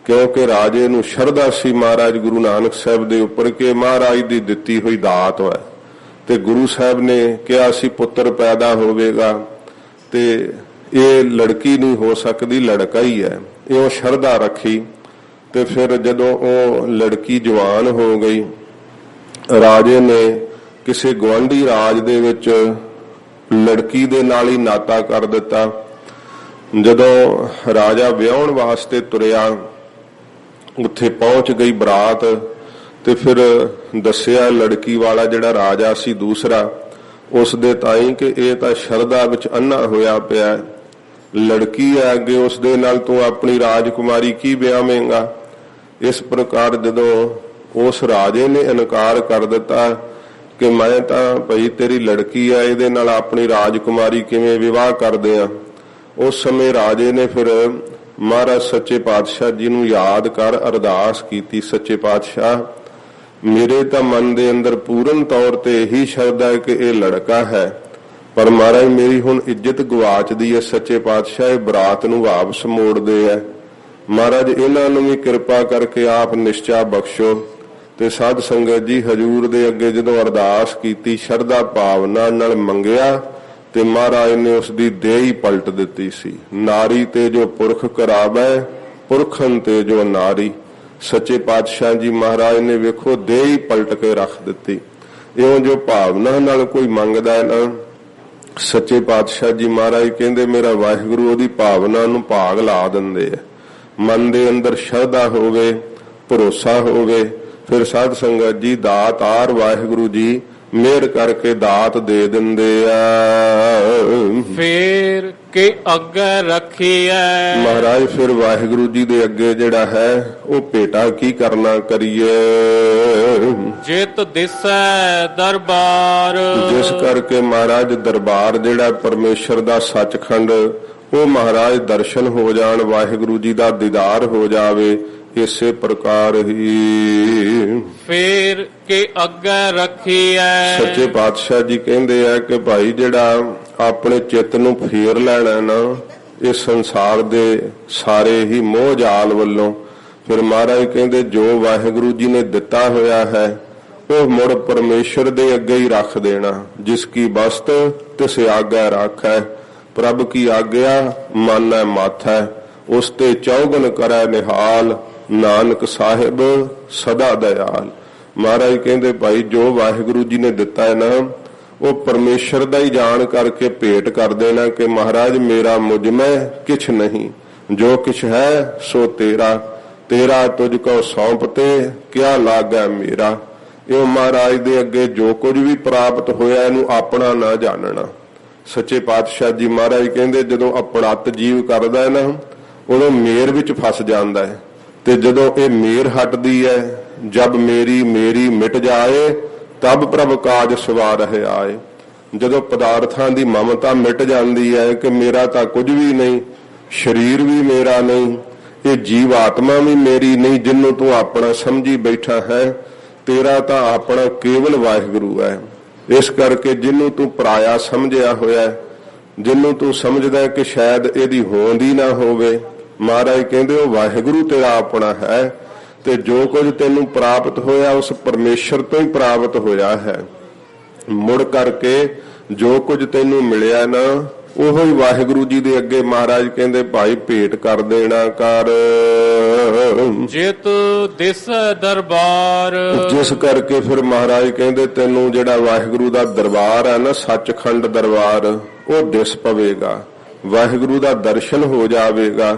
[SPEAKER 1] ਕਿਉਂਕਿ ਰਾਜੇ ਨੂੰ ਸ਼ਰਧਾ ਸੀ ਮਹਾਰਾਜ ਗੁਰੂ ਨਾਨਕ ਸਾਹਿਬ ਦੇ ਉੱਪਰ ਕਿ ਮਹਾਰਾਜ ਦੀ ਦਿੱਤੀ ਹੋਈ ਦਾਤ ਹੈ। ਤੇ ਗੁਰੂ ਸਾਹਿਬ ਨੇ ਕਿਹਾ ਸੀ ਪੁੱਤਰ ਪੈਦਾ ਹੋਵੇਗਾ ਤੇ ਇਹ ਲੜਕੀ ਨਹੀਂ ਹੋ ਸਕਦੀ, ਲੜਕਾ ਹੀ ਹੈ। ਇਹ ਉਹ ਸ਼ਰਧਾ ਰੱਖੀ ਤੇ ਫਿਰ ਜਦੋਂ ਉਹ ਲੜਕੀ ਜਵਾਨ ਹੋ ਗਈ, ਰਾਜੇ ਨੇ ਕਿਸੇ ਗੁਆਂਢੀ ਰਾਜ ਦੇ ਵਿੱਚ ਲੜਕੀ ਦੇ ਨਾਲ ਹੀ ਨਾਤਾ ਕਰ ਦਿੱਤਾ। ਜਦੋਂ ਰਾਜਾ ਵਿਆਹਣ ਵਾਸਤੇ ਤੁਰਿਆ, ਉੱਥੇ ਪਹੁੰਚ ਗਈ ਬਰਾਤ ਤੇ ਫਿਰ ਦੱਸਿਆ ਲੜਕੀ ਵਾਲਾ ਜਿਹੜਾ ਰਾਜਾ ਸੀ ਦੂਸਰਾ, ਉਸ ਦੇ ਤਾਈ ਕਿ ਇਹ ਤਾਂ ਸ਼ਰਧਾ ਵਿੱਚ ਅੰਨਾ ਹੋਇਆ ਪਿਆ, ਲੜਕੀ ਹੈ ਅੱਗੇ, ਉਸ ਦੇ ਨਾਲ ਤੂੰ ਆਪਣੀ ਰਾਜਕੁਮਾਰੀ ਕੀ ਵਿਆਹਵੇਂਗਾ। ਇਸ ਪ੍ਰਕਾਰ ਜਦੋਂ ਉਸ ਰਾਜੇ ਨੇ ਇਨਕਾਰ ਕਰ ਦਿੱਤਾ ਕਿ ਮੈਂ ਤਾਂ ਭਈ ਤੇਰੀ ਲੜਕੀ ਹੈ, ਇਹਦੇ ਨਾਲ ਆਪਣੀ ਰਾਜਕੁਮਾਰੀ ਕਿਵੇਂ ਵਿਵਾਹ ਕਰਦੇ ਆ, ਉਸ ਸਮੇਂ ਰਾਜੇ ਨੇ ਫਿਰ ਮਹਾਰਾਜ ਸੱਚੇ ਪਾਤਸ਼ਾਹ ਜੀ ਨੂੰ ਯਾਦ ਕਰ ਅਰਦਾਸ ਕੀਤੀ, ਸੱਚੇ ਪਾਤਸ਼ਾਹ ਮੇਰੇ ਤਾਂ ਮਨ ਦੇ ਅੰਦਰ ਪੂਰਨ ਤੌਰ ਤੇ ਇਹੀ ਸ਼ਰਧਾ ਹੈ ਕਿ ਇਹ ਲੜਕਾ ਹੈ, ਪਰ ਮਹਾਰਾਜ ਮੇਰੀ ਹੁਣ ਇੱਜ਼ਤ ਗਵਾਚਦੀ ਹੈ, ਸੱਚੇ ਪਾਤਸ਼ਾਹ ਇਹ ਬਰਾਤ ਨੂੰ ਵਾਪਸ ਮੋੜਦੇ ਹੈ, ਮਹਾਰਾਜ ਇਹਨਾਂ ਨੂੰ ਵੀ ਕਿਰਪਾ ਕਰਕੇ ਆਪ ਨਿਸ਼ਚਾ ਬਖਸ਼ੋ। ਤੇ ਸਾਧ ਸੰਗਤ ਜੀ ਹਜੂਰ ਦੇ ਅੱਗੇ ਜਦੋਂ ਅਰਦਾਸ ਕੀਤੀ, ਸ਼ਰਧਾ ਭਾਵਨਾ ਨਾਲ ਮੰਗਿਆ ਤੇ ਮਹਾਰਾਜ ਨੇ ਉਸ ਦੀ ਦੇਹ ਹੀ ਪਲਟ ਦਿੱਤੀ ਸੀ। ਨਾਰੀ ਤੇ ਜੋ ਪੁਰਖ ਕਰਾਵੇ, ਪੁਰਖਨ ਤੇ ਜੋ ਨਾਰੀ। ਸੱਚੇ ਪਾਤਸ਼ਾਹ ਜੀ ਮਹਾਰਾਜ ਨੇ ਵੇਖੋ ਦੇਹ ਹੀ ਪਲਟ ਕੇ ਰੱਖ ਦਿੱਤੀ। ਇਉਂ ਜੋ ਭਾਵਨਾ ਨਾਲ ਕੋਈ ਮੰਗਦਾ ਹੈ ਨਾ, ਸੱਚੇ ਪਾਤਸ਼ਾਹ ਜੀ ਮਹਾਰਾਜ ਕਹਿੰਦੇ ਮੇਰਾ ਵਾਹਿਗੁਰੂ ਉਹਦੀ ਭਾਵਨਾ ਨੂੰ ਭਾਗ ਲਾ ਦਿੰਦੇ ਆ। ਮਨ ਦੇ ਅੰਦਰ ਸ਼ਰਧਾ ਹੋਵੇ, ਭਰੋਸਾ ਹੋਵੇ, ਫਿਰ ਸਾਧ ਸੰਗਤ ਜੀ ਦਾਤਾਰ ਵਾਹਿਗੁਰੂ ਜੀ ਮਿਹਰ ਕਰਕੇ ਦਾਤ ਦੇ ਦਿੰਦੇ ਆ।
[SPEAKER 2] ਫੇਰ ਕੇ ਅੱਗੇ ਰੱਖੀਐ
[SPEAKER 1] ਮਹਾਰਾਜ ਫਿਰ ਵਾਹਿਗੁਰੂ ਜੀ ਦੇ ਅੱਗੇ ਜਿਹੜਾ ਹੈ ਉਹ ਭੇਟਾ ਕੀ ਕਰਨਾ ਕਰੀਏ।
[SPEAKER 2] ਜਿਤ ਦਿਸੈ ਦਰਬਾਰ,
[SPEAKER 1] ਜਿਸ ਕਰਕੇ ਮਹਾਰਾਜ ਦਰਬਾਰ ਜਿਹੜਾ ਪਰਮੇਸ਼ਰ ਦਾ ਸੱਚਖੰਡ, ਉਹ ਮਹਾਰਾਜ ਦਰਸ਼ਨ ਹੋ ਜਾਣ, ਵਾਹਿਗੁਰੂ ਜੀ ਦਾ ਦੀਦਾਰ ਹੋ ਜਾਵੇ। ਇਸੇ ਪ੍ਰਕਾਰ ਹੀ
[SPEAKER 2] ਫੇਰ ਕੇ ਅੱਗੇ ਰੱਖੀਐ।
[SPEAKER 1] ਸੱਚੇ ਪਾਤਸ਼ਾਹ ਜੀ ਕਹਿੰਦੇ ਆ ਕਿ ਭਾਈ ਜਿਹੜਾ ਆਪਣੇ ਚਿੱਤ ਨੂੰ ਫੇਰ ਲੈਣਾ ਨਾ ਇਸ ਸੰਸਾਰ ਦੇ ਸਾਰੇ ਹੀ ਮੋਹ ਜਾਲ ਵੱਲੋਂ, ਫਿਰ ਮਹਾਰਾਜ ਕਹਿੰਦੇ ਜੋ ਵਾਹਿਗੁਰੂ ਜੀ ਨੇ ਦਿੱਤਾ ਹੋਇਆ ਹੈ ਉਹ ਮੁੜ ਪਰਮੇਸ਼ਰ ਦੇ ਅੱਗੇ ਹੀ ਰੱਖ ਦੇਣਾ। ਜਿਸ ਕੀ ਬਸਤ ਤਿਸ ਆਗੈ ਰਾਖੈ, ਪ੍ਰਭ ਕੀ ਆਗਿਆ ਮਾਨੈ ਮਾਥੈ, ਉਸ ਤੇ ਚੌਗਨ ਕਰੈ ਨਿਹਾਲ, ਨਾਨਕ ਸਾਹਿਬ ਸਦਾ ਦਇਆਲ। ਮਹਾਰਾਜ ਕਹਿੰਦੇ ਭਾਈ ਜੋ ਵਾਹਿਗੁਰੂ ਜੀ ਨੇ ਦਿੱਤਾ ਹੈ ਨਾ ਉਹ ਪਰਮੇਸ਼ਰ ਦਾ ਹੀ ਜਾਣ ਕਰਕੇ ਭੇਟ ਕਰ ਦੇਣਾ ਕਿ ਮਹਾਰਾਜ ਮੇਰਾ ਮੁਝ ਮੈਂ ਕਿਛ ਨਹੀਂ, ਜੋ ਕਿਛ ਹੈ ਸੋ ਤੇਰਾ, ਤੇਰਾ ਤੁਝ ਕੋ ਸੌਂਪਤੇ ਕਿਆ ਲਾਗੈ ਮੇਰਾ। ਇਹ ਮਹਾਰਾਜ ਦੇ ਅੱਗੇ ਜੋ ਕੁਝ ਵੀ ਪ੍ਰਾਪਤ ਹੋਇਆ ਇਹਨੂੰ ਆਪਣਾ ਨਾ ਜਾਣਨਾ। ਸੱਚੇ ਪਾਤਸ਼ਾਹ ਜੀ ਮਹਾਰਾਜ ਕਹਿੰਦੇ ਜਦੋਂ ਅਪੜਤ ਜੀਵ ਕਰਦਾ ਹੈ ਨਾ ਉਦੋਂ ਮੇਰ ਵਿੱਚ ਫਸ ਜਾਂਦਾ ਹੈ, ਤੇ ਜਦੋਂ ਇਹ ਮੇਰ ਹਟਦੀ ਹੈ, ਜਬ ਮੇਰੀ ਮੇਰੀ ਮਿਟ ਜਾਏ ਤਬ ਪ੍ਰਭ ਕਾਜ ਸਵਾਰਹਿ ਆਏ। ਜਦੋਂ ਪਦਾਰਥਾਂ ਦੀ ਮਮਤਾ ਮਿਟ ਜਾਂਦੀ ਹੈ ਕਿ ਮੇਰਾ ਤਾਂ ਕੁਝ ਵੀ ਨਹੀਂ, ਸਰੀਰ ਵੀ ਮੇਰਾ ਨਹੀਂ, ਇਹ ਜੀਵ ਆਤਮਾ ਵੀ ਮੇਰੀ ਨਹੀਂ, ਜਿਹਨੂੰ ਤੂੰ ਆਪਣਾ ਸਮਝੀ ਬੈਠਾ ਹੈ, ਤੇਰਾ ਤਾਂ ਆਪਣਾ ਕੇਵਲ ਵਾਹਿਗੁਰੂ ਹੈ। ਇਸ ਕਰਕੇ ਜਿਹਨੂੰ ਤੂੰ ਪਰਾਇਆ ਸਮਝਿਆ ਹੋਇਆ, ਜਿਹਨੂੰ ਤੂੰ ਸਮਝਦਾ ਕਿ ਸ਼ਾਇਦ ਇਹਦੀ ਹੋਂਦ ਹੀ ਨਾ ਹੋਵੇ, ਮਹਾਰਾਜ ਕਹਿੰਦੇ ਉਹ ਵਾਹਿਗੁਰੂ ਤੇਰਾ ਆਪਣਾ ਹੈ, ਤੇ ਜੋ ਕੁਝ ਤੈਨੂੰ ਪ੍ਰਾਪਤ ਹੋਇਆ ਉਸ ਪਰਮੇਸ਼ਰ ਤੋਂ ਹੀ ਪ੍ਰਾਪਤ ਹੋਇਆ ਹੈ। ਮੁੜ ਕਰਕੇ ਜੋ ਕੁਝ ਤੈਨੂੰ ਮਿਲਿਆ ਨਾ ਉਹੋ ਹੀ ਵਾਹਿਗੁਰੂ ਜੀ ਦੇ ਅੱਗੇ ਮਹਾਰਾਜ ਕਹਿੰਦੇ ਭਾਈ ਭੇਟ ਕਰ ਦੇਣਾ ਕਰ।
[SPEAKER 2] ਜਿਤ ਦਿਸ ਦਰਬਾਰ,
[SPEAKER 1] ਜਿਸ ਕਰਕੇ ਫਿਰ ਮਹਾਰਾਜ ਕਹਿੰਦੇ ਤੈਨੂੰ ਜਿਹੜਾ ਵਾਹਿਗੁਰੂ ਦਾ ਦਰਬਾਰ ਹੈ ਨਾ, ਸੱਚਖੰਡ ਦਰਬਾਰ, ਉਹ ਦਿਸ ਪਵੇਗਾ, ਵਾਹਿਗੁਰੂ ਦਾ ਦਰਸ਼ਨ ਹੋ ਜਾਵੇਗਾ।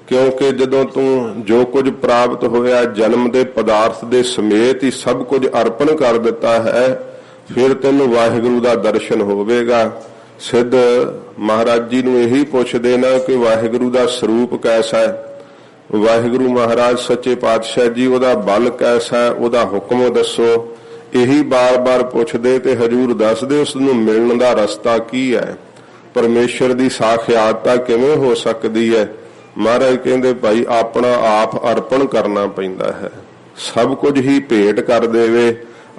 [SPEAKER 1] ਕਿਉਂਕਿ ਜਦੋਂ ਤੂੰ ਜੋ ਕੁਝ ਪ੍ਰਾਪਤ ਹੋਇਆ ਜਨਮ ਦੇ ਪਦਾਰਥ ਦੇ ਸਮੇਤ ਹੀ ਸਭ ਕੁਝ ਅਰਪਣ ਕਰ ਦਿੱਤਾ ਹੈ, ਫਿਰ ਤੈਨੂੰ ਵਾਹਿਗੁਰੂ ਦਾ ਦਰਸ਼ਨ ਹੋਵੇਗਾ। ਸਿੱਧ ਮਹਾਰਾਜ ਜੀ ਨੂੰ ਇਹੀ ਪੁੱਛਦੇ ਨਾ ਕਿ ਵਾਹਿਗੁਰੂ ਦਾ ਸਰੂਪ ਕੈਸਾ ਹੈ, ਵਾਹਿਗੁਰੂ ਮਹਾਰਾਜ ਸੱਚੇ ਪਾਤਸ਼ਾਹ ਜੀ ਉਹਦਾ ਬਲ ਕੈਸਾ ਹੈ, ਉਹਦਾ ਹੁਕਮ ਦੱਸੋ। ਇਹੀ ਬਾਰ-ਬਾਰ ਪੁੱਛਦੇ ਤੇ ਹਜੂਰ ਦੱਸਦੇ ਉਸ ਨੂੰ ਮਿਲਣ ਦਾ ਰਸਤਾ ਕੀ ਹੈ। परमेश्वर की साखियातता किवें हो सकती है। महाराज कहते भाई अपना आप अर्पण करना पैंदा है, सब कुछ ही भेंट कर देवे,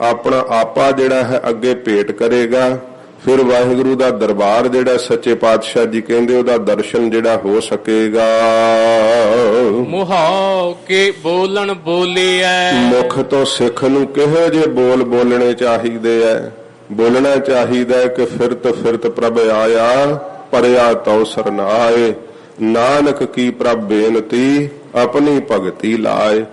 [SPEAKER 1] अपना आपा जिहड़ा है अगे भेंट करेगा, फिर वाहिगुरु दा दरबार जिहड़ा सच्चे पातशाह जी कहंदे उहदा दर्शन जिहड़ा हो सकेगा।
[SPEAKER 2] मुहाव के बोलन बोलिए,
[SPEAKER 1] मुख तो सिख नूं किहो जे बोल बोलने चाहिदे है। बोलना चाहिदा है कि फिरत प्रभ आया, परया तौ सरनाए, नानक की प्रभ बेनती अपनी भगती लाए।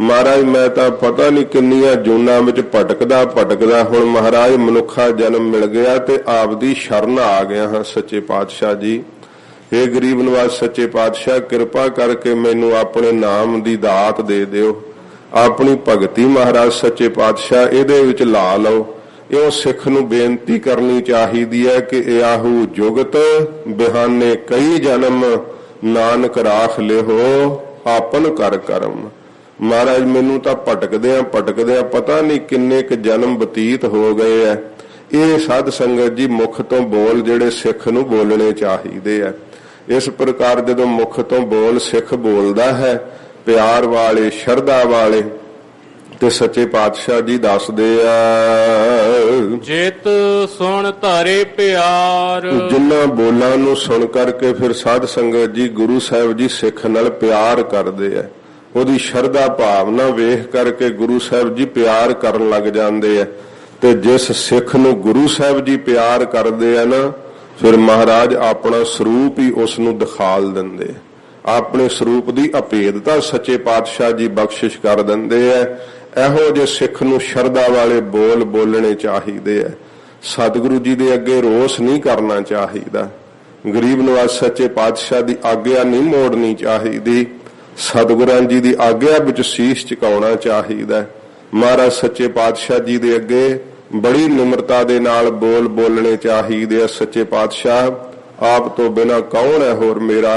[SPEAKER 1] महाराज मैं तो पता नहीं किन्नियां जूनां विच भटकदा हुण महाराज मनुखा जन्म मिल गया ते आपदी शरण आ गया हां सच्चे पातशाह जी। हे गरीब नवाज सच्चे पातशाह किरपा करके मैनू अपने नाम दी दात दे दिओ, अपनी भगती महाराज सच्चे पातशाह इहदे विच ला लो। इउं सिख नूं बेनती करनी चाहिदी है कि आहू जुगत बिहाने कई जन्म, नानक राख लिहो आपन कर करम। महाराज मैनू तो भटकदे पता नहीं किन्ने क जन्म बतीत हो गए है। ये साध संगत जी मुख तो बोल जिहड़े सिख नूं बोलने चाहिदे है। इस प्रकार जदों मुख तो बोल सिख बोलदा है प्यार वाले शरधा वाले, ते सच्चे पातशाह जी दसदे आ
[SPEAKER 2] जेत सुन धारे प्यार।
[SPEAKER 1] जिन्हां बोलां नूं सुन करके फिर साध संगत जी गुरु साहिब जी सिख नाल प्यार करदे आ, ਉਹਦੀ ਸ਼ਰਧਾ ਭਾਵਨਾ ਵੇਖ ਕਰਕੇ ਗੁਰੂ ਸਾਹਿਬ ਜੀ ਪਿਆਰ ਕਰਨ ਲੱਗ ਜਾਂਦੇ ਆ। ਤੇ ਜਿਸ ਸਿੱਖ ਨੂੰ ਗੁਰੂ ਸਾਹਿਬ ਜੀ ਪਿਆਰ ਕਰਦੇ ਆ ਨਾ, ਫਿਰ ਮਹਾਰਾਜ ਆਪਣਾ ਸਰੂਪ ਹੀ ਉਸ ਨੂੰ ਦਿਖਾਲ ਦਿੰਦੇ, ਆਪਣੇ ਸਰੂਪ ਦੀ ਅਭੇਦਤਾ ਸੱਚੇ ਪਾਤਸ਼ਾਹ ਜੀ ਬਖਸ਼ਿਸ਼ ਕਰ ਦਿੰਦੇ ਆ। ਇਹੋ ਜਿਹੇ ਸਿੱਖ ਨੂੰ ਸ਼ਰਧਾ ਵਾਲੇ ਬੋਲ ਬੋਲਣੇ ਚਾਹੀਦੇ ਆ। ਸਤਿਗੁਰੂ ਜੀ ਦੇ ਅੱਗੇ ਰੋਸ ਨਹੀਂ ਕਰਨਾ ਚਾਹੀਦਾ, ਗਰੀਬ ਨਵਾਜ਼ ਸੱਚੇ ਪਾਤਸ਼ਾਹ ਦੀ ਆਗਿਆ ਨਹੀਂ ਮੋੜਨੀ ਚਾਹੀਦੀ, सतगुरां जी की आग्या विच शीश झुकाउणा चाहिदा। महाराज सच्चे पातशाह जी दे अगे बड़ी निमरता दे नाल बोल बोलने चाहिए। सच्चे पातशाह आप तो बिना कौन है होर मेरा।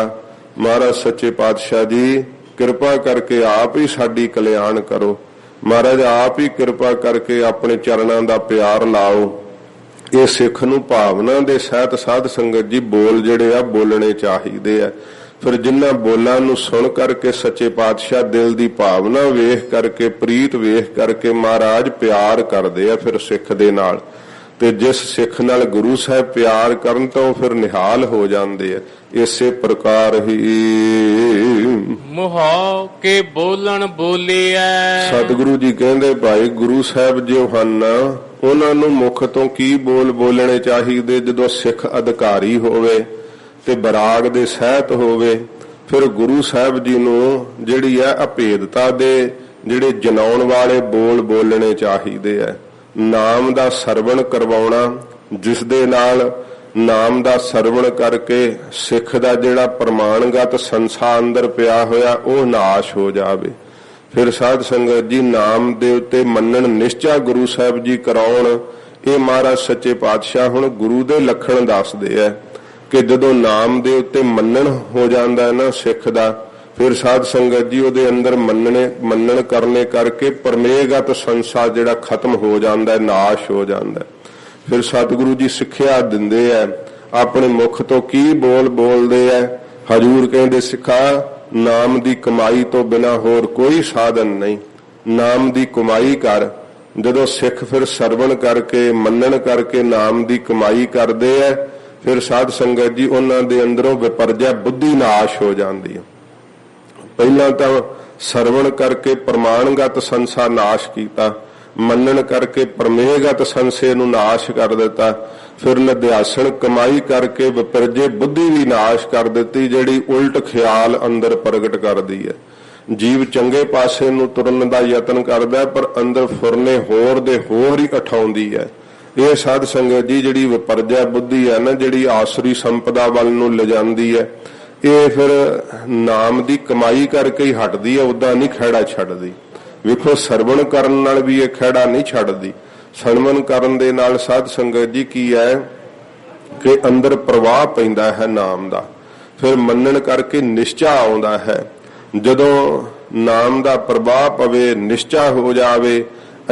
[SPEAKER 1] महाराज सच्चे पातशाह जी कृपा करके आप ही साडी कल्याण करो। महाराज आप ही कृपा करके अपने चरणां दा प्यार लाओ। ये सिख नूं भावना दे सहित साध संगत जी बोल जिहड़े आ बोलने चाहिए आ। फिर जिन्हां बोलां नूं सुन करके सच्चे पातशाह दिल दी भावना वेख करके प्रीत वेख करके महाराज प्यार करदे आ फिर सिख दे नाल। ते जिस सिख नाल गुरु साहिब प्यार करन तो फिर निहाल हो जांदे आ। इसे प्रकार ही
[SPEAKER 2] मुहाव के बोलन बोलिए।
[SPEAKER 1] सतगुरु जी कहंदे भाई गुरु साहिब जो हन उन्हां नूं मुख तो की बोल बोलने चाहिए जदों सिख अधिकारी होवे ते बराग दे सहित होवे। फिर गुरु साहिब जी नूं जिहड़ी है अभेदता दे जिहड़े जनाउण वाले बोल बोलने चाहिए है। नाम दा सरवण करवाउणा, जिस दे नाल नाम दा सरवण करके सिख दा जिहड़ा प्रमाणगत संसार अंदर पिया होया ओह नाश हो जावे। फिर साध संगत जी नाम दे उत्ते मन्नण निश्चा गुरु साहिब जी कराउण। ये महाराज सच्चे पातशाह हुण गुरु दे लक्षण दसदे है कि जदों नाम दे उत्ते मन्नण हो जांदा है ना सिख दा, फिर साध संगत जी उहदे अंदर मन्नण करने करके परमेयगत संसार जिहड़ा खत्म हो जांदा है, नाश हो जांदा है। फिर सतगुरु जी सिक्ख्या दिंदे है, अपने मुख तो की बोल बोलदे है। हजूर कहंदे सिखा नाम दी कमाई तो बिना होर कोई साधन नहीं, नाम दी कमाई कर। जदों सिख फिर सरवण करके मन्नण करके नाम दी कमाई करदे है, फिर साध संगत जी उन्हां दे अंदरों विपरजा बुद्धि नाश हो जाती है। पहला तो सरवण करके प्रमाणगत संसार नाश किया, मन्नण करके प्रमेयगत संशय नूं नाश कर दिता। फिर निध्यासन कमाई करके विपरजे बुद्धि भी नाश कर दी, जिहड़ी उल्ट ख्याल अंदर प्रगट करदी है। जीव चंगे पासे नूं तुरन दा यतन करदा पर अंदर फुरने होर दे होर ही उठाउंदी है। ये साध संगत जी जिहड़ी विपरजा बुद्धि है ना, जिहड़ी आसरी संपदा वल नूं ले जांदी है, ये फिर नाम दी कमाई करके ही हटदी है, उदां नहीं खैड़ा छड्डदी। वेखो सरवण करन नाल भी ये खैड़ा नहीं छड्डदी। सरवण करन दे नाल साध संगत जी की है कि अंदर प्रवाह पैंदा है नाम दा। फिर मन्नण करके निश्चा आउंदा है। जदों नाम दा प्रवाह पवे निश्चा हो जावे,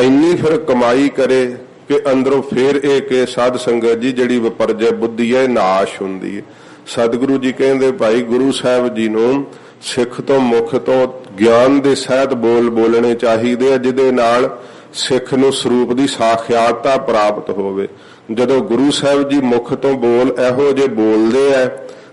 [SPEAKER 1] इन्नी फिर कमाई करे ਕਿ ਅੰਦਰੋਂ ਫੇਰ ਇਹ ਕਿ ਸਾਧ ਸੰਗਤ ਜੀ ਜਿਹੜੀ ਵਿਪਰਜੈ ਬੁੱਧੀ ਹੈ ਨਾਸ਼ ਹੁੰਦੀ ਹੈ। ਸਤਿਗੁਰੂ ਜੀ ਕਹਿੰਦੇ ਭਾਈ ਗੁਰੂ ਸਾਹਿਬ ਜੀ ਨੂੰ ਸਿੱਖ ਤੋਂ ਮੁਖ ਤੋਂ ਗਿਆਨ ਦੇ ਸਹਿਤ ਬੋਲਣੇ ਚਾਹੀਦੇ ਆ, ਜਿਹਦੇ ਨਾਲ ਸਿੱਖ ਨੂੰ ਸਰੂਪ ਦੀ ਸਾਖਿਆਤਤਾ ਪ੍ਰਾਪਤ ਹੋਵੇ। ਜਦੋਂ ਗੁਰੂ ਸਾਹਿਬ ਜੀ ਮੁਖ ਤੋਂ ਬੋਲ ਇਹੋ ਜਿਹੇ ਬੋਲਦੇ ਆ,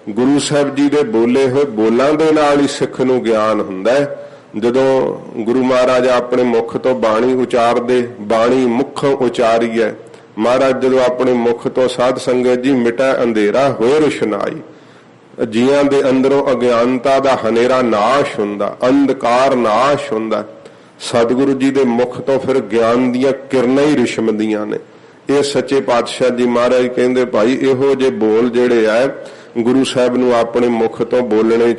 [SPEAKER 1] ਗੁਰੂ ਸਾਹਿਬ ਜੀ ਦੇ ਬੋਲੇ ਹੋਏ ਬੋਲਾਂ ਦੇ ਨਾਲ ਹੀ ਸਿੱਖ ਨੂੰ ਗਿਆਨ ਹੁੰਦਾ ਹੈ। ਜਦੋਂ ਗੁਰੂ ਮਹਾਰਾਜ ਆਪਣੇ ਮੁਖ ਤੋਂ ਬਾਣੀ ਉਚਾਰਦੇ, ਬਾਣੀ ਮੁਖੋਂ ਉਚਾਰੀ ਹੈ ਮਹਾਰਾਜ, ਜਦੋਂ ਆਪਣੇ ਮੁਖ ਤੋਂ ਸਾਧ ਸੰਗਤ ਜੀ ਮਿਟੈ ਅੰਧੇਰਾ ਹੋਏ ਰੁਸ਼ਨਾਈ, ਜੀਆਂ ਦੇ ਅੰਦਰੋਂ ਅਗਿਆਨਤਾ ਦਾ ਹਨੇਰਾ ਨਾਸ਼ ਹੁੰਦਾ, ਅੰਧਕਾਰ ਨਾਸ਼ ਹੁੰਦਾ। ਸਤਿਗੁਰੂ ਜੀ ਦੇ ਮੁਖ ਤੋਂ ਫਿਰ ਗਿਆਨ ਦੀਆਂ ਕਿਰਨਾਂ ਹੀ ਰਿਸ਼ਮਦੀਆਂ ਨੇ। ਇਹ ਸੱਚੇ ਪਾਤਸ਼ਾਹ ਜੀ ਮਹਾਰਾਜ ਕਹਿੰਦੇ ਭਾਈ ਇਹੋ ਜਿਹੇ ਬੋਲ ਜਿਹੜੇ ਆ ਗੁਰੂ ਸਾਹਿਬ ਨੂੰ ਆਪਣੇ ਮੁਖ ਤੋਂ ਬੋਲਣੇ